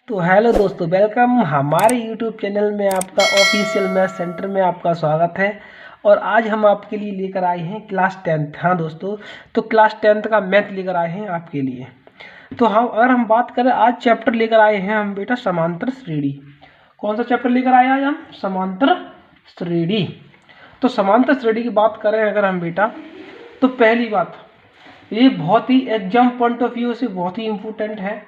तो हेलो दोस्तों, वेलकम हमारे यूट्यूब चैनल में। आपका ऑफिशियल मैथ सेंटर में आपका स्वागत है। और आज हम आपके लिए लेकर आए हैं क्लास 10th। हाँ दोस्तों, तो क्लास 10th का मैथ लेकर आए हैं आपके लिए। तो हम बात करें, आज चैप्टर लेकर आए हैं हम बेटा समांतर श्रेणी। कौन सा चैप्टर लेकर आए आज हम? समांतर श्रेणी। तो समांतर श्रेणी की बात करें अगर हम बेटा, तो पहली बात, ये बहुत ही एग्जाम पॉइंट ऑफ व्यू से बहुत ही इम्पोर्टेंट है।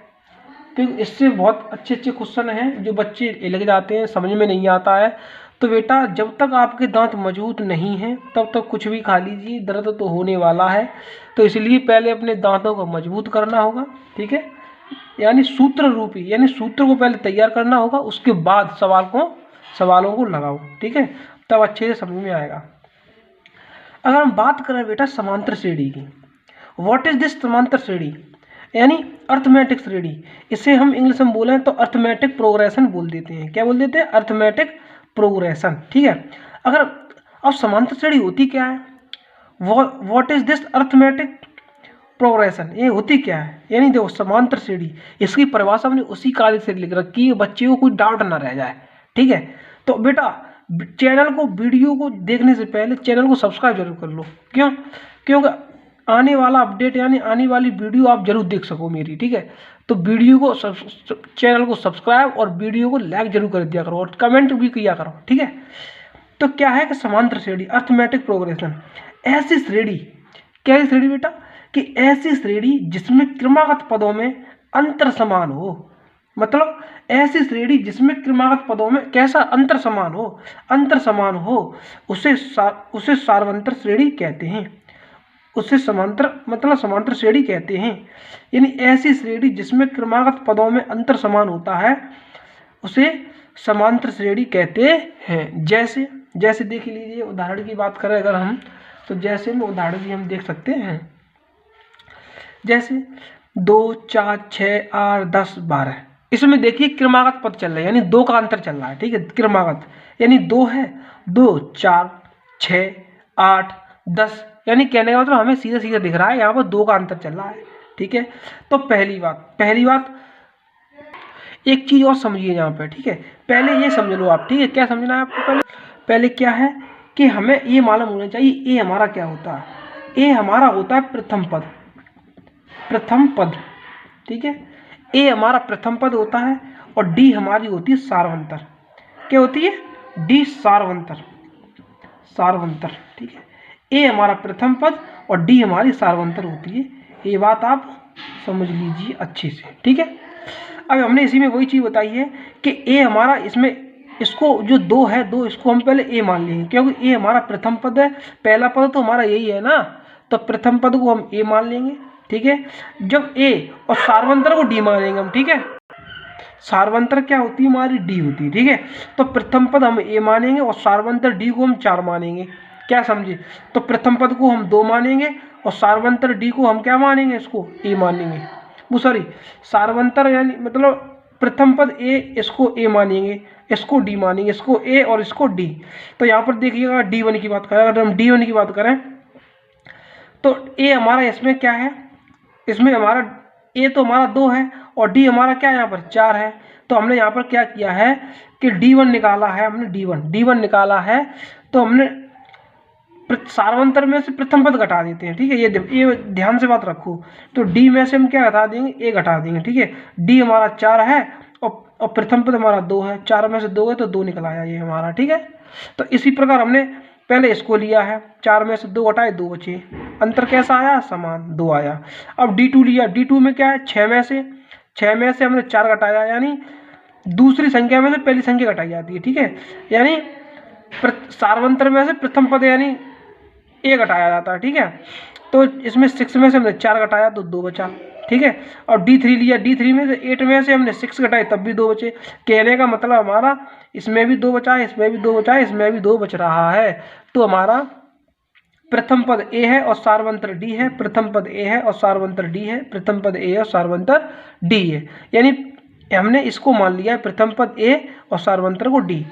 तो इससे बहुत अच्छे अच्छे क्वेश्चन हैं जो बच्चे लग जाते हैं, समझ में नहीं आता है। तो बेटा, जब तक आपके दांत मजबूत नहीं हैं तब तक कुछ भी खा लीजिए, दर्द तो होने वाला है। तो इसलिए पहले अपने दांतों को मजबूत करना होगा, ठीक है। यानी सूत्र रूपी, यानी सूत्र को पहले तैयार करना होगा, उसके बाद सवालों को लगाओ, ठीक है, तब अच्छे से समझ में आएगा। अगर हम बात करें बेटा समांतर श्रेणी की, व्हाट इज दिस समांतर श्रेणी, यानी अर्थमेटिक श्रेणी। इसे हम इंग्लिश में बोलें तो अर्थमेटिक प्रोग्रेशन बोल देते हैं। क्या बोल देते हैं? अर्थमेटिक प्रोग्रेशन, ठीक है। अगर अब समांतर श्रेणी होती क्या है, what is this arithmetic progression, ये होती क्या है? यानी देखो, समांतर श्रेणी, इसकी परिभाषा हमने उसी कायदे से लिख रखी है, बच्चे को कोई डाउट ना रह जाए, ठीक है। तो बेटा, चैनल को, वीडियो को देखने से पहले चैनल को सब्सक्राइब जरूर कर लो। क्यों? क्योंकि आने वाला अपडेट यानी आने वाली वीडियो आप जरूर देख सको मेरी, ठीक है। तो वीडियो को चैनल को सब्सक्राइब और वीडियो को लाइक जरूर कर दिया करो और कमेंट भी किया करो, ठीक है। तो क्या है कि समांतर श्रेणी, अर्थमेटिक प्रोग्रेशन, ऐसी श्रेणी, कैसी श्रेणी बेटा, कि ऐसी श्रेणी जिसमें क्रमागत पदों में अंतर समान हो। मतलब ऐसी श्रेणी जिसमें क्रमागत पदों में कैसा अंतर समान हो, उसे सार्वंतर श्रेणी कहते हैं। उसे समांतर श्रेणी कहते हैं। यानी ऐसी श्रेणी जिसमें क्रमागत पदों में अंतर समान होता है, उसे समांतर श्रेणी कहते हैं। जैसे देख लीजिए, उदाहरण की बात करें अगर हम, तो जैसे में उदाहरण भी हम देख सकते हैं। जैसे 2, 4, 6, 8, 10, 12, इसमें देखिए क्रमागत पद चल रहे हैं, यानी 2 का अंतर चल रहा है, ठीक है। क्रमागत यानी 2 है, 2, 4, 6, 8, 10, यानी कहने का मतलब हमें सीधा सीधा दिख रहा है, यहाँ पर 2 का अंतर चल रहा है, ठीक है। तो पहली बात एक चीज और समझिए यहाँ पे, ठीक है। पहले ये समझ लो आप, ठीक है। क्या समझना है आपको? पहले क्या है कि हमें ये मालूम होना चाहिए, ए हमारा क्या होता है। ए हमारा होता है प्रथम पद, ठीक है। ए हमारा प्रथम पद होता है और डी हमारी होती है सार्वंतर। क्या होती है? डी सार्वंतर, ठीक है। ए हमारा प्रथम पद और डी हमारी सार्वंतर होती है। ये बात आप समझ लीजिए अच्छे से, ठीक है। अब हमने इसी में वही चीज़ बताई है कि ए हमारा, इसमें इसको जो 2 है, 2 इसको हम पहले ए मान लेंगे, क्योंकि ए हमारा प्रथम पद है, पहला पद तो हमारा यही है ना, तो प्रथम पद को हम ए मान लेंगे, ठीक है। जब ए और सार्वंतर को डी मानेंगे हम, ठीक है। सार्वंतर क्या होती है? हमारी डी होती है, ठीक है। तो प्रथम पद हम ए मानेंगे और सार्वंतर डी को हम 4 मानेंगे। क्या समझे? तो प्रथम पद को हम 2 मानेंगे और सार्वंतर डी को हम क्या मानेंगे? इसको ए मानेंगे। वो सॉरी, सार्वंतर यानी मतलब प्रथम पद ए, इसको ए मानेंगे, इसको डी मानेंगे, इसको ए और इसको डी। तो यहाँ पर देखिएगा D1 की बात करें, अगर हम D1 की बात करें तो ए हमारा इसमें क्या है, इसमें हमारा ए तो हमारा 2 है और डी हमारा क्या है, यहाँ पर 4 है। तो हमने यहाँ पर क्या किया है कि D1 निकाला है, हमने D1 निकाला है। तो हमने सार्वंतर में से प्रथम पद घटा देते हैं, ठीक है। ये ध्यान से बात रखो। तो डी में से हम क्या घटा देंगे? ए घटा देंगे, ठीक है। डी हमारा 4 है और प्रथम पद हमारा 2 है, 4 में से 2 है तो 2 निकल आया ये हमारा, ठीक है। तो इसी प्रकार हमने पहले इसको लिया है, 4 में से 2 घटाए, 2 बचे, अंतर कैसा आया? समान, 2 आया। अब D2 लिया, D2 में क्या है? 6 में से हमने 4 घटाया, यानी दूसरी संख्या में से पहली संख्या घटाई जाती है, ठीक है। यानी सार्वंतर में से प्रथम पद यानी ए घटाया जाता है, ठीक है। तो इसमें 6 में से हमने 4 घटाया तो 2 बचा, ठीक है। और D3 लिया, D3 में से 8 में से हमने 6 घटाए तब भी 2 बचे। कहने का मतलब हमारा इसमें भी 2 बचा है, इसमें भी 2 बचा है, इसमें भी 2 बच रहा है। तो हमारा प्रथम पद ए है और सार्वंतर डी है, प्रथम पद ए है और सार्वंतर डी है, प्रथम पद ए और सार्वंतर डी है। यानी हमने इसको मान लिया है प्रथम पद ए और सार्वंतर को डी।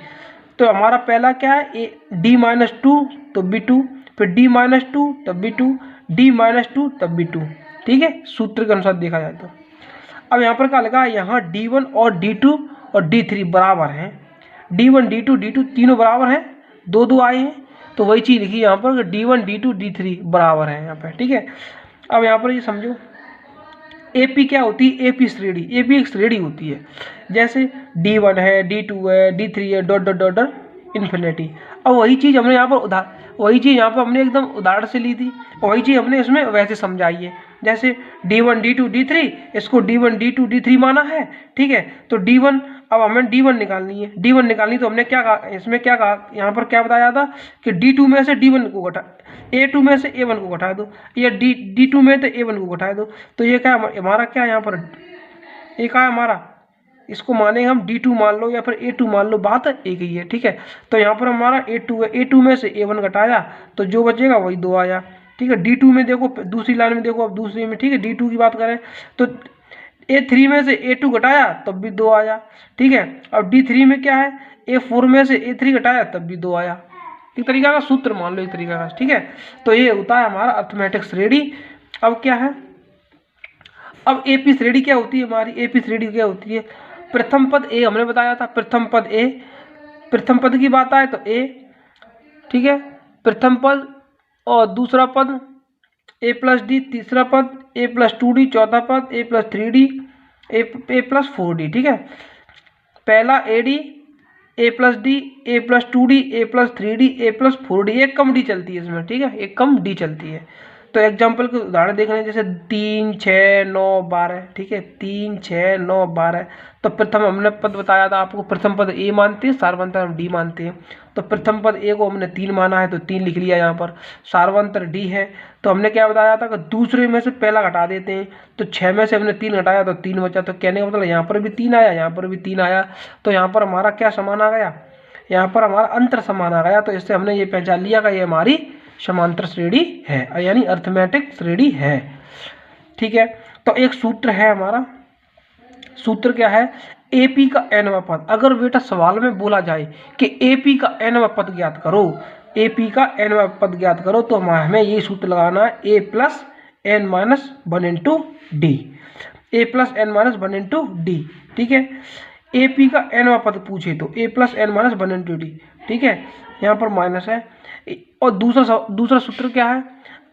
तो हमारा पहला क्या है? ए D-2 तो B2, फिर D-2 तब B2, D-2 तब B2, ठीक है, सूत्र के अनुसार देखा जाए तो। अब यहाँ पर क्या लगा, यहाँ D1 और D2 और D3 बराबर हैं, D1 D2 D2 तीनों बराबर हैं, 2 2 आए हैं, तो वही चीज़ लिखी यहाँ पर D1 D2 D3 बराबर है यहाँ पे, ठीक है। अब यहाँ पर ये समझो AP क्या होती है, AP श्रेणी, AP एक श्रेणी होती है, जैसे D1 है, D2 है, D3 है, dot dot dot dot infinity. अब वही चीज़ हमने यहाँ पर वही चीज़ यहाँ पर हमने एकदम उदाहरण से ली थी, वही चीज़ हमने इसमें वैसे समझाई है, जैसे D1 D2 D3, इसको D1 D2 D3 माना है, ठीक है। तो D1, अब हमें D1 निकालनी है, D1 निकालनी तो हमने क्या कहा, इसमें क्या कहा, यहाँ पर क्या बताया था कि D2 में से D1 को घटा, A2 में से A1 को घटा दो, या D2 में से A1 को घटा दो, तो ये क्या हमारा क्या यहाँ पर ये क्या है हमारा, इसको मानेंगे हम D2 मान लो या फिर A2 मान लो, बात एक ही है, ठीक है। तो यहाँ पर हमारा A2 है, A2 में से A1 घटाया तो जो बचेगा वही 2 आया, ठीक है। D2 में देखो, दूसरी लाइन में देखो, अब दूसरी में, ठीक है, D2 की बात करें तो A3 में से A2 घटाया तब भी 2 आया, ठीक है। अब D3 में क्या है, A4 में से A3 घटाया तब भी 2 आया, एक तरीका का सूत्र मान लो, एक तरीका का, ठीक है। तो ये होता है हमारा अर्थमेटिक श्रेणी। अब क्या है, अब AP श्रेणी क्या होती है हमारी, AP श्रेणी क्या होती है, प्रथम पद A हमने बताया था, प्रथम पद A, प्रथम पद की बात आए तो A, ठीक है, प्रथम पद, और दूसरा पद A प्लस D, तीसरा पद A प्लस 2D, चौथा पद A plus 3D, A plus 4D, ठीक है। पहला AD, A plus D, A plus 2D, A plus 3D, A plus 4D, एक कम D चलती है इसमें, ठीक है, एक कम D चलती है। तो एग्जाम्पल के उदाहरण देख रहे हैं, जैसे 3 6 9 12, ठीक है, 3 6 9 12। तो प्रथम हमने पद बताया था आपको, प्रथम पद A मानते हैं, सार्वंतर हम D मानते हैं। तो प्रथम पद A को हमने 3 माना है तो 3 लिख लिया, यहाँ पर सार्वंतर D है। तो हमने क्या बताया था कि दूसरे में से पहला घटा देते हैं, तो 6 में से हमने 3 घटाया तो 3 बचा, तो कहने का मतलब यहाँ पर भी 3 आया, यहाँ पर भी 3 आया, तो यहाँ पर हमारा क्या समान आ गया, यहाँ पर हमारा अंतर समान आ गया। तो इससे हमने ये पहचान लिया कि ये हमारी समांतर श्रेणी है, यानी अर्थमेटिक श्रेणी है, ठीक है। तो एक सूत्र है हमारा, सूत्र क्या है, AP का nवां पद, अगर बेटा सवाल में बोला जाए कि AP का nवां पद ज्ञात करो, AP का nवां पद ज्ञात करो, तो हमें ये सूत्र लगाना है A plus n minus 1 into D, A plus n minus 1 into D, ठीक है। AP का nवां पद पूछे तो A plus n minus 1 into D, ठीक है, यहाँ पर माइनस है। और दूसरा सूत्र क्या है,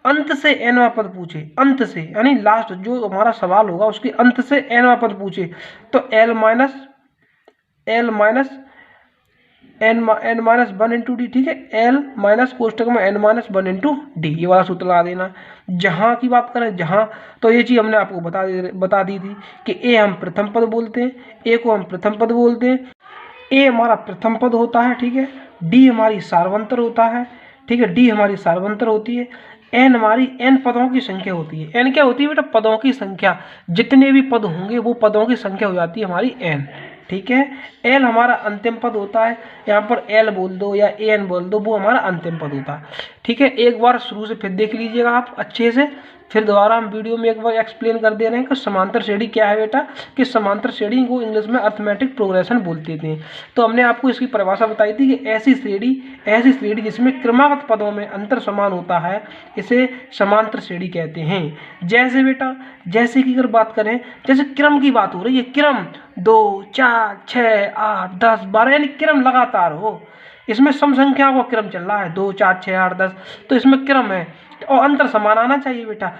अंत से nवां पद पूछे, अंत से यानी लास्ट जो हमारा सवाल होगा उसके अंत से nवां पद पूछे, तो L minus n minus 1 into D, ठीक है, L माइनस कोष्टक में n माइनस 1 इंटू डी, ये वाला सूत्र लगा देना। जहाँ की बात करें, जहाँ, तो ये चीज़ हमने आपको बता दी थी कि A हम प्रथम पद बोलते हैं, A को हम प्रथम पद बोलते हैं, A हमारा प्रथम पद होता है, ठीक है, D हमारी सार्वंतर होता है, ठीक है, D हमारी सार्वंतर होती है, N हमारी n पदों की संख्या होती है। N क्या होती है बेटा, पदों की संख्या, जितने भी पद होंगे वो पदों की संख्या हो जाती है हमारी n, ठीक है। L हमारा अंतिम पद होता है, यहाँ पर L बोल दो या AN बोल दो, वो हमारा अंतिम पद होता है, ठीक है। एक बार शुरू से फिर देख लीजिएगा आप अच्छे से, फिर दोबारा हम वीडियो में एक बार एक्सप्लेन कर दे रहे हैं कि समांतर श्रेणी क्या है बेटा, कि समांतर श्रेणी को इंग्लिश में अर्थमेटिक प्रोग्रेशन बोलते थे। तो हमने आपको इसकी परिभाषा बताई थी कि ऐसी श्रेणी जिसमें क्रमागत पदों में अंतर समान होता है, इसे समांतर श्रेणी कहते हैं। जैसे बेटा, जैसे कि अगर बात करें, जैसे क्रम की बात हो रही है, क्रम 2 4 6 8 10 12, यानी क्रम लगातार हो, इसमें सम संख्याओं का क्रम चल रहा है 2 4 6 8 10, तो इसमें क्रम है और अंतर समान आना चाहिए बेटा।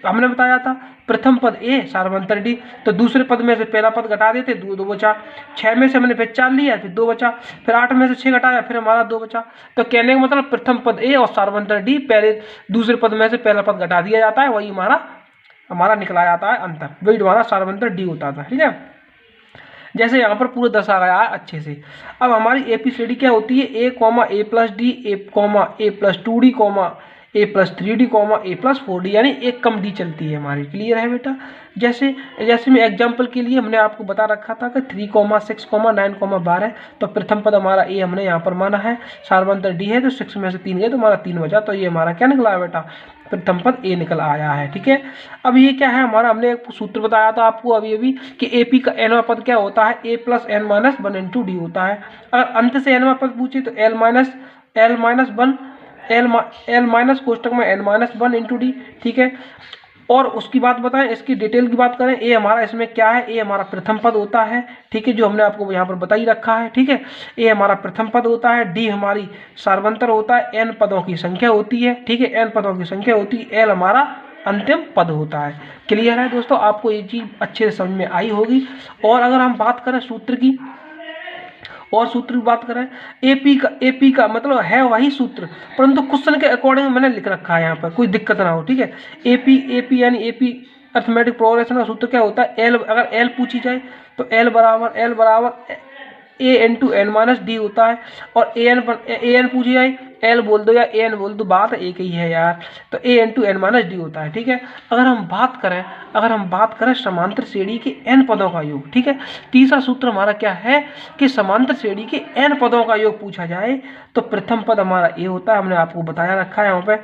हमने बताया था प्रथम पद A सार्वंतर D, तो दूसरे पद में से पहला पद घटा देते, 2 बचा, 6 में से हमने फिर 4 लिया, फिर 2 बचा, फिर 8 में से 6 घटाया, फिर हमारा 2 बचा। तो कहने का मतलब प्रथम पद A और सार्वंतर D, पहले दूसरे पद में से पहला पद घटा दिया जाता है, वही हमारा निकला जाता है अंतर, वही हमारा सार्वंतर D होता था, ठीक है। जैसे यहाँ पर पूरा 10 आ गया है अच्छे से। अब हमारी AP श्रेणी क्या होती है, A A plus D, A plus 2D, A plus 3D, A plus 4D, यानी एक कम D चलती है हमारी, क्लियर है बेटा। जैसे मैं एग्जांपल के लिए हमने आपको बता रखा था कि 3, 6, 9, 12, तो प्रथम पद हमारा A हमने यहाँ पर माना है, सार्वंतर D है, तो 6 में से 3 गए तो हमारा 3 बचा, तो ये हमारा क्या निकला है बेटा, प्रथम पद A निकल आया है, ठीक है। अब ये क्या है हमारा, हमने एक सूत्र बताया था आपको अभी कि AP का nवां पद क्या होता है, A plus n minus 1 into D होता है। अगर अंत से nवां पद पूछे तो L माइनस कोष्टक में n माइनस 1 इंटू डी, ठीक है। और उसकी बात बताएं, इसकी डिटेल की बात करें, ए हमारा इसमें क्या है, ए हमारा प्रथम पद होता है, ठीक है, जो हमने आपको यहाँ पर बता ही रखा है, ठीक है। ए हमारा प्रथम पद होता है, डी हमारी सार्वंतर होता है, एन पदों की संख्या होती है, ठीक है, एन पदों की संख्या होती है, एल हमारा अंतिम पद होता है। क्लियर है दोस्तों, आपको ये चीज अच्छे से समझ में आई होगी। और अगर हम बात करें सूत्र की, और सूत्र की बात करें, एपी का मतलब है वही सूत्र, परंतु क्वेश्चन के अकॉर्डिंग मैंने लिख रखा है यहाँ पर, कोई दिक्कत ना हो, ठीक है। एपी यानी एपी अर्थमेटिक प्रोग्रेशन का सूत्र क्या होता है, एल, अगर एल पूछी जाए तो एल बराबर A N two N minus D होता है, और ए एन पूछी जाए, एल बोल दो या ए एन बोल दो, बात एक ही है यार, तो A N two N minus D होता है, ठीक है। अगर हम बात करें समांतर श्रेणी के एन पदों का योग, ठीक है, तीसरा सूत्र हमारा क्या है कि समांतर श्रेणी के एन पदों का योग पूछा जाए तो प्रथम पद हमारा ए होता है, हमने आपको बताया रखा है यहाँ पे,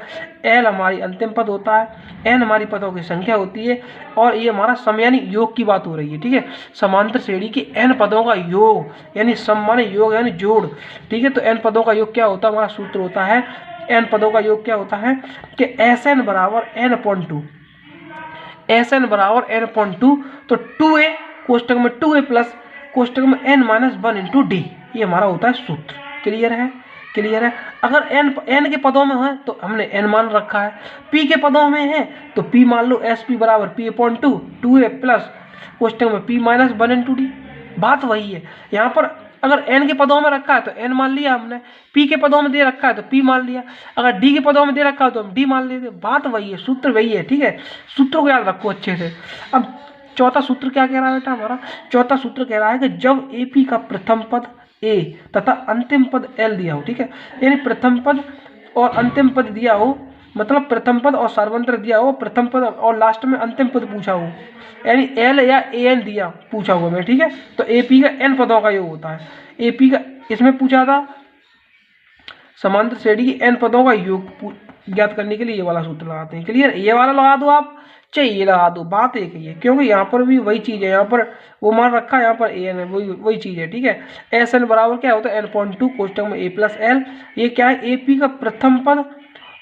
एल हमारी अंतिम पद होता है, एन हमारी पदों की संख्या होती है, और ये हमारा सम यानी योग की बात हो रही है, ठीक है। समांतर श्रेणी के एन पदों का योग यानी सम माने योग यानी जोड़, ठीक है। तो एन पदों का योग क्या होता है, हमारा सूत्र होता है, एन पदों का योग क्या होता है कि एस एन बराबर N upon two, S N बराबर एन अपॉन टू, तो 2a कोष्टक में 2a प्लस कोष्टक में n माइनस 1 इंटू डी, ये हमारा होता है सूत्र। क्लियर है, क्लियर है। अगर n के पदों में है तो हमने n मान रखा है, p के पदों में है तो p मान लो, एस पी बराबर p upon two 2a plus कोष्टक में p माइनस 1 इंटू डी, बात वही है। यहाँ पर अगर n के पदों में रखा है तो n मान लिया हमने, p के पदों में दे रखा है तो p मान लिया, अगर d के पदों में दे रखा है तो हम d मान लेते, बात वही है, सूत्र वही है, ठीक है। सूत्रों को याद रखो अच्छे से। अब चौथा सूत्र क्या कह रहा है बेटा हमारा, चौथा सूत्र कह रहा है कि जब AP का प्रथम पद a तथा अंतिम पद l दिया हो, ठीक है, यानी प्रथम पद और अंतिम पद दिया हो, मतलब प्रथम पद और सार्वंत्र दिया हो, प्रथम पद और लास्ट में अंतिम पद पूछा हो, यानी एल या ए एन दिया पूछा हुआ मैं, ठीक है। तो एपी का एन पदों का योग होता है, एपी का इसमें पूछा था समांतर श्रेणी की एन पदों का योग ज्ञात करने के लिए ये वाला सूत्र लगाते हैं। क्लियर, ये वाला लगा दो आप चाहे ये लगा दो, बात एक ही है, क्योंकि यहाँ पर भी वही चीज है, यहाँ पर वो मान रखा है, यहाँ पर ए एन है, वही चीज है, ठीक है। एस एन बराबर क्या होता है, एन पॉइंट टू कोष्टक में ए प्लस एल, ये क्या है, एपी का प्रथम पद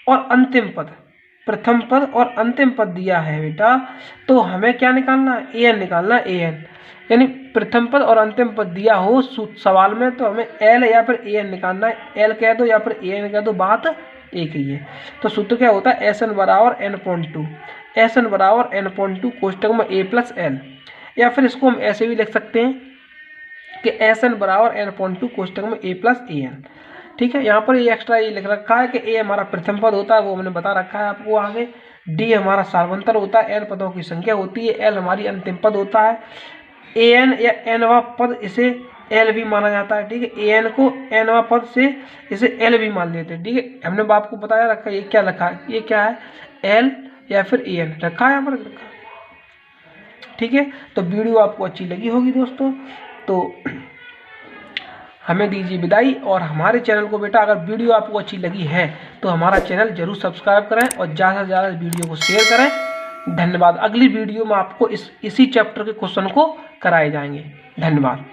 और अंतिम पद, प्रथम पद और अंतिम पद दिया है बेटा, तो हमें क्या निकालना है, ए एन निकालना है, ए एन यानी प्रथम पद और अंतिम पद दिया हो सवाल में तो हमें एल या फिर ए एन निकालना है, एल कह दो या फिर ए एन कह दो, बात एक ही है। तो सूत्र क्या होता है, एस एन बराबर N point two, S N बराबर एन पॉइंट टू कोष्टक में ए प्लस एल, या फिर इसको हम ऐसे भी लिख सकते हैं कि एस एन बराबर एन पॉइंट टू कोष्टक में ए प्लस ए एन, ठीक है। यहाँ पर ये एक्स्ट्रा ये लिख रखा है कि ए हमारा प्रथम पद होता है, वो हमने बता रखा है आपको आगे, डी हमारा सार्वंतर होता है, एन पदों की संख्या होती है, एल हमारी अंतिम पद होता है, ए एन या एनवा पद इसे एल भी माना जाता है, ठीक है, ए एन को एनवा पद से इसे एल भी मान लेते हैं, ठीक है। हमने आपको बताया रखा है, ये क्या रखा है, ये क्या है, एल या फिर ए एन रखा है यहाँ पर रखा, ठीक है। तो वीडियो आपको अच्छी लगी होगी दोस्तों, तो हमें दीजिए विदाई, और हमारे चैनल को बेटा अगर वीडियो आपको अच्छी लगी है तो हमारा चैनल जरूर सब्सक्राइब करें और ज़्यादा से ज़्यादा वीडियो को शेयर करें। धन्यवाद। अगली वीडियो में आपको इसी चैप्टर के क्वेश्चन को कराए जाएंगे। धन्यवाद।